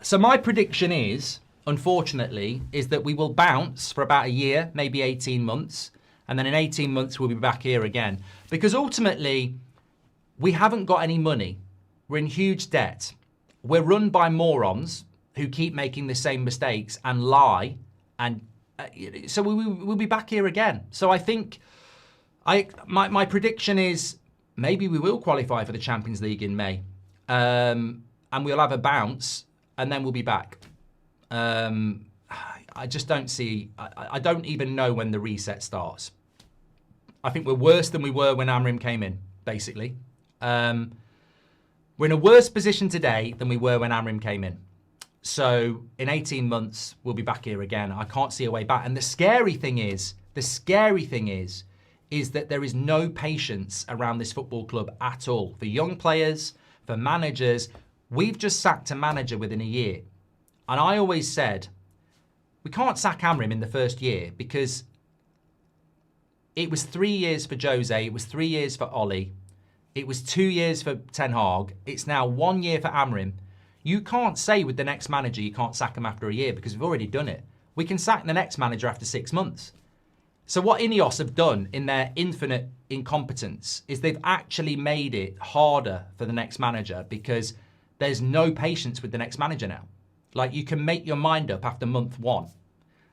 So my prediction is, unfortunately, is that we will bounce for about a year, maybe 18 months. And then in 18 months, we'll be back here again. Because ultimately, we haven't got any money. We're in huge debt. We're run by morons who keep making the same mistakes and lie. And so we'll be back here again. So I think my prediction is maybe we will qualify for the Champions League in May. And we'll have a bounce and then we'll be back. I just don't see, I don't even know when the reset starts. I think we're worse than we were when Amorim came in, basically. We're in a worse position today than we were when Amorim came in. So in 18 months, we'll be back here again. I can't see a way back. And the scary thing is that there is no patience around this football club at all. For young players, for managers, we've just sacked a manager within a year. And I always said, we can't sack Amorim in the first year because it was 3 years for Jose, it was 3 years for Ollie, it was 2 years for Ten Hag, it's now 1 year for Amorim. You can't say with the next manager you can't sack him after a year because we've already done it. We can sack the next manager after 6 months. So what Ineos have done in their infinite incompetence is they've actually made it harder for the next manager because there's no patience with the next manager now. Like, you can make your mind up after month 1.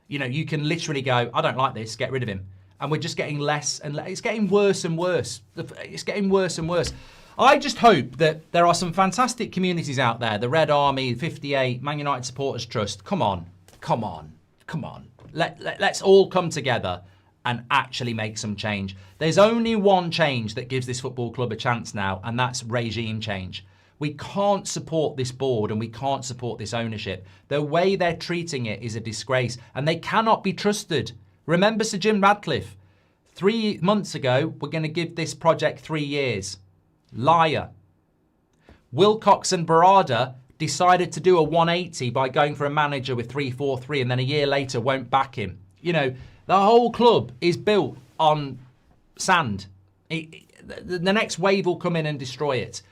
You know, you can literally go, I don't like this, get rid of him. And we're just getting less and less. It's getting worse and worse. It's getting worse and worse. I just hope that there are some fantastic communities out there. The Red Army, 58, Man United Supporters Trust. Come on. Let's all come together and actually make some change. There's only one change that gives this football club a chance now, and that's regime change. We can't support this board and we can't support this ownership. The way they're treating it is a disgrace and they cannot be trusted. Remember Sir Jim Radcliffe? 3 months ago, we're going to give this project 3 years. Liar. Wilcox and Barada decided to do a 180 by going for a manager with 3-4-3 and then a year later won't back him. You know, the whole club is built on sand. The next wave will come in and destroy it.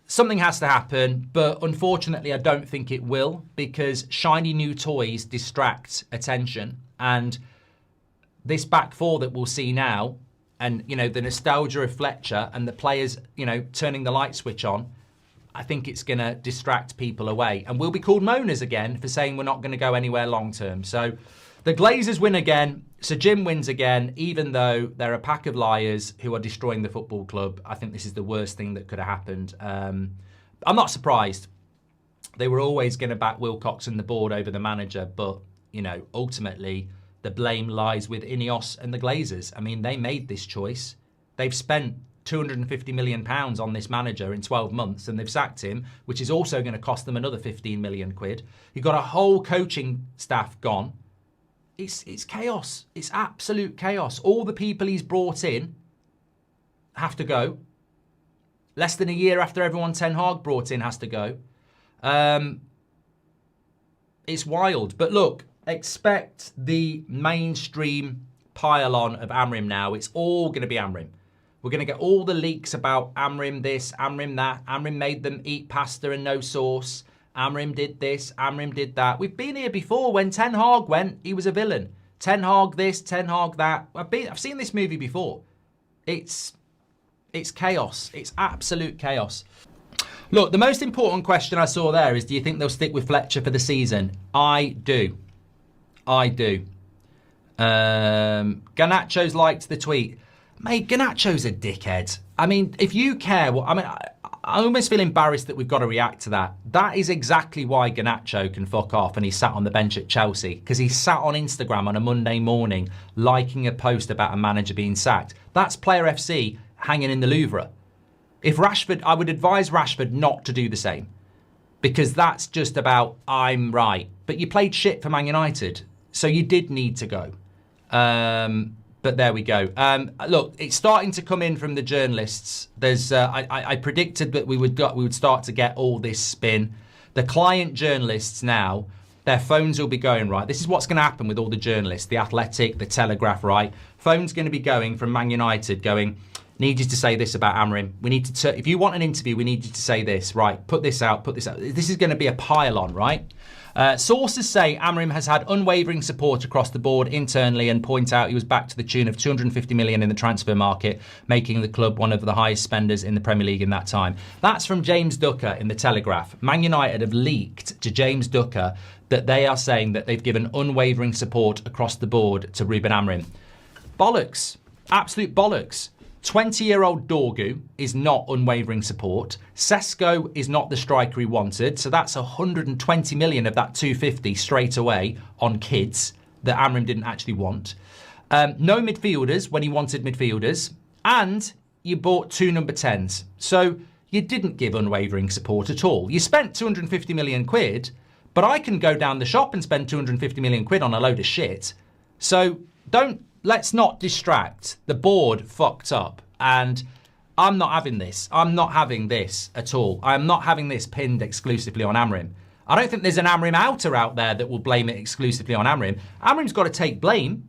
Something has to happen, but unfortunately I don't think it will because shiny new toys distract attention. And this back four that we'll see now, and, you know, the nostalgia of Fletcher and the players, you know, turning the light switch on, I think it's going to distract people away. And we'll be called moaners again for saying we're not going to go anywhere long term. So the Glazers win again. Sir Jim wins again, even though they're a pack of liars who are destroying the football club. I think this is the worst thing that could have happened. I'm not surprised. They were always going to back Wilcox and the board over the manager. But, you know, ultimately, the blame lies with Ineos and the Glazers. I mean, they made this choice. They've spent £250 million on this manager in 12 months and they've sacked him, which is also going to cost them another 15 million quid. You've got a whole coaching staff gone. It's chaos. It's absolute chaos. All the people he's brought in have to go. Less than a year after everyone Ten Hag brought in has to go. It's wild. But look, expect the mainstream pile-on of Amorim now. It's all going to be Amorim. We're going to get all the leaks about Amorim this, Amorim that. Amorim made them eat pasta and no sauce. Amorim did this, Amorim did that. We've been here before. When Ten Hag went, he was a villain. Ten Hag this, Ten Hag that. I've seen this movie before. It's chaos. It's absolute chaos. Look, the most important question I saw there is, do you think they'll stick with Fletcher for the season? I do. Garnacho's liked the tweet. Mate, Garnacho's a dickhead. I mean, if you care, well, I mean, I almost feel embarrassed that we've got to react to that. That is exactly why Garnacho can fuck off and he sat on the bench at Chelsea. Because he sat on Instagram on a Monday morning liking a post about a manager being sacked. That's Player FC hanging in the Louvre. If Rashford, I would advise Rashford not to do the same. Because that's just about, I'm right. But you played shit for Man United. So you did need to go. But there we go. Look, it's starting to come in from the journalists. There's, I predicted that we would start to get all this spin. The client journalists now, their phones will be going, right. This is what's going to happen with all the journalists. The Athletic, the Telegraph, right. Phone's going to be going from Man United going, need you to say this about Amorim. We need to, if you want an interview, we need you to say this. Right, put this out, put this out. This is going to be a pile-on, right? Sources say Amorim has had unwavering support across the board internally and point out he was back to the tune of 250 million in the transfer market, making the club one of the highest spenders in the Premier League in that time. That's from James Ducker in The Telegraph. Man United have leaked to James Ducker that they are saying that they've given unwavering support across the board to Ruben Amorim. Bollocks. Absolute bollocks. 20-year-old Dorgu is not unwavering support. Sesko is not the striker he wanted, so that's 120 million of that 250 straight away on kids that Amorim didn't actually want. No midfielders when he wanted midfielders, and you bought 2 number 10s. So you didn't give unwavering support at all. You spent 250 million quid, but I can go down the shop and spend 250 million quid on a load of shit. So let's not distract. The board fucked up, and I'm not having this. I'm not having this at all. I'm not having this pinned exclusively on Amorim. I don't think there's an Amorim outer out there that will blame it exclusively on Amorim. Amorim's got to take blame.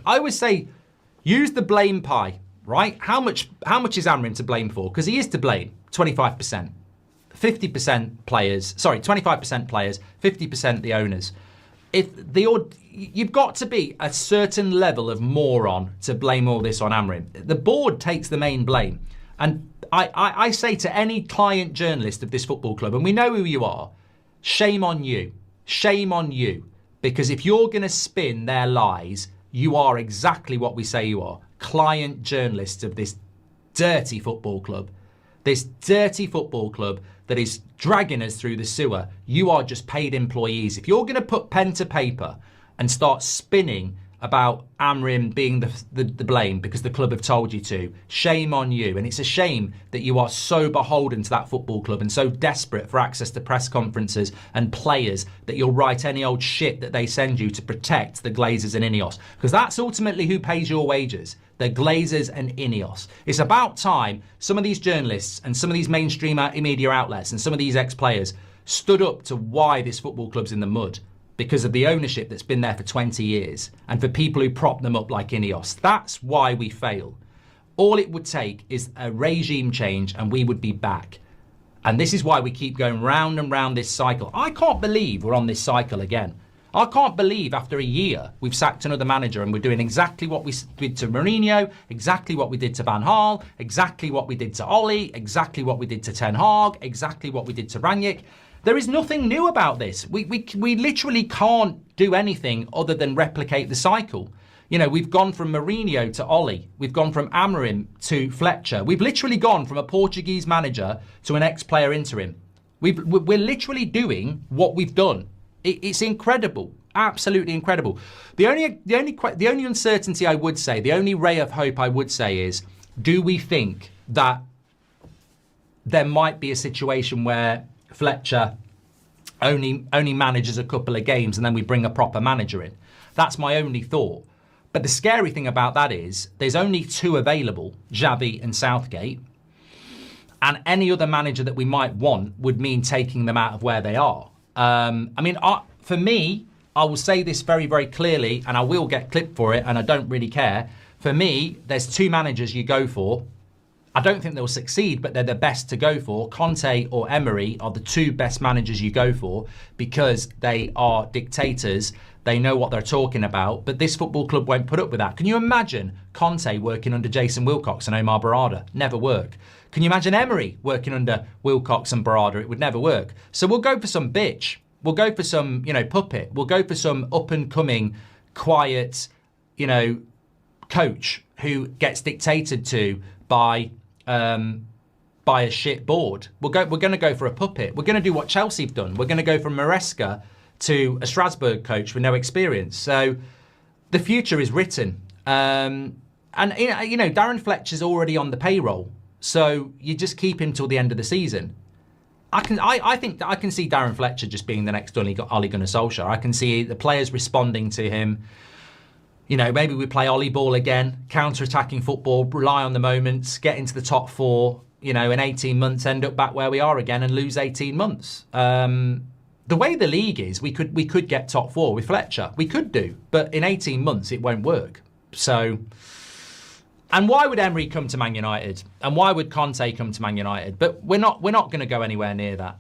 I always say, use the blame pie, right? How much is Amorim to blame for? Because he is to blame, 25%. 50% players, 25% players, 50% the owners. You've got to be a certain level of moron to blame all this on Amorim. The board takes the main blame. And I say to any client journalist of this football club, and we know who you are, shame on you. Shame on you. Because if you're going to spin their lies, you are exactly what we say you are. Client journalists of this dirty football club. This dirty football club that is dragging us through the sewer. You are just paid employees. If you're going to put pen to paper and start spinning about Amorim being the blame because the club have told you to, shame on you. And it's a shame that you are so beholden to that football club and so desperate for access to press conferences and players that you'll write any old shit that they send you to protect the Glazers and Ineos. Because that's ultimately who pays your wages. The Glazers and Ineos. It's about time some of these journalists and some of these mainstream media outlets and some of these ex-players stood up to why this football club's in the mud. Because of the ownership that's been there for 20 years and for people who prop them up like Ineos. That's why we fail. All it would take is a regime change and we would be back. And this is why we keep going round and round this cycle. I can't believe we're on this cycle again. I can't believe after a year we've sacked another manager and we're doing exactly what we did to Mourinho, exactly what we did to Van Gaal, exactly what we did to Ollie, exactly what we did to Ten Hag, exactly what we did to Rangnick. There is nothing new about this. We literally can't do anything other than replicate the cycle. You know, we've gone from Mourinho to Ollie. We've gone from Amorim to Fletcher. We've literally gone from a Portuguese manager to an ex-player interim. We're literally doing what we've done. It's incredible, absolutely incredible. The only uncertainty I would say, the only ray of hope I would say is, do we think that there might be a situation where Fletcher only manages a couple of games and then we bring a proper manager in? That's my only thought. But the scary thing about that is there's only 2 available, Xavi and Southgate. And any other manager that we might want would mean taking them out of where they are. For me, I will say this very, very clearly, and I will get clipped for it, and I don't really care. For me, there's 2 managers you go for. I don't think they'll succeed, but they're the best to go for. Conte or Emery are the 2 best managers you go for because they are dictators. They know what they're talking about, but this football club won't put up with that. Can you imagine Conte working under Jason Wilcox and Omar Barada? Never work. Can you imagine Emery working under Wilcox and Barada? It would never work. So we'll go for some bitch. We'll go for some, puppet. We'll go for some up-and-coming, quiet, coach who gets dictated to by a shit board. We're going to go for a puppet. We're going to do what Chelsea have done. We're going to go from Maresca to a Strasbourg coach with no experience. So the future is written. And Darren Fletcher's already on the payroll. So you just keep him till the end of the season. I think I can see Darren Fletcher just being the next Ole Gunnar Solskjaer. I can see the players responding to him. Maybe we play Ollie ball again, counter-attacking football, rely on the moments, get into the top 4, in 18 months, end up back where we are again and lose 18 months. The way the league is, we could get top 4 with Fletcher. We could do, but in 18 months it won't work. So And why would Emery come to Man United? And why would Conte come to Man United? But we're not going to go anywhere near that.